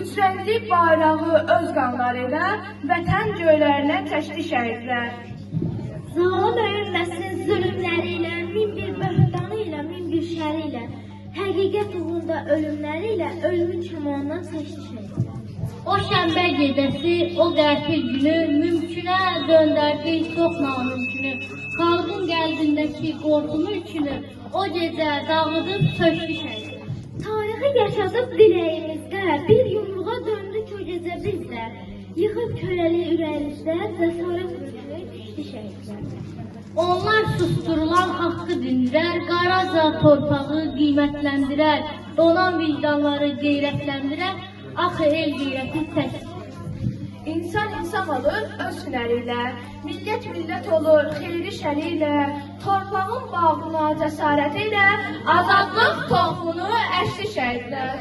Üçrəngli bayrağı öz qanları ilə vətən göylərinə çəkdi şəhidlər. Zalım öyünməsin zülümləri ilə, min bir böhtanı ilə, min bir şəri ilə, həqiqət uğrunda ölümləri ilə ölümün çubuğundan seçdi şəhidlər. O şənbə gecəsi, o qəfil günü mümkünə döndərdi çox namümkünü. Xalqın qəlbindəki qorxunu üçünü o gecə dağıdıb sökdü şəhidlər. Tarixi yaşadıb diləyimizdə, bir yumruğa döndük o gecə bizdə. Yıxıb körəli ürəyimizdə, cəsarət gücünü düşdü şəhidlər. Onlar susturulan haqqı dindirər, qaraca torpağı qiymətləndirər, donan vicdanları qeyrətləndirər, axı el qeyrəti tək. İnsan insan olur öz hünəri ilə, millət millət olur xeyri şəri ilə, torpağın bağına cəsarəti ilə, azadlıq toxumunu əşli şəhidlər.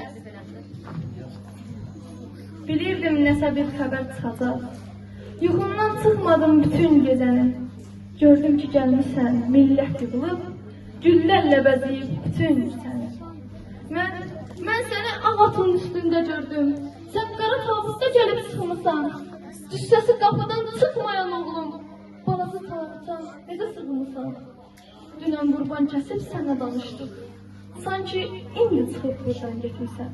Bilirdim nəsə bir xəbər çıxacaq, yuxumdan çıxmadım bütün gecəni. Gördüm ki gəlmişsən, millət yığılıb, güllərlə bəzəyib bütün səni. Mən səni ağ atın üstündə gördüm, sən qara tabutda gəlib çıxmısan. Düşsəsi qapıdan çıxmayan oğlum, balaca tabuta necə sığmısan? Dünən qurban kəsib sənə danışdıq, sanki indi çıxıb buradan getmişsən.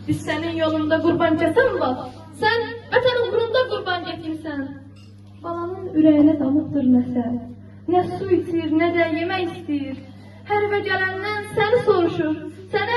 Biz sənin yolunda qurban kəsən var, sən vətən uğrunda qurban getmişsən. Balanın ürəyinə damıqdır nəsə, nə su içir, nə də yemək istəyir. Hər və gələndən səni soruşur, sənə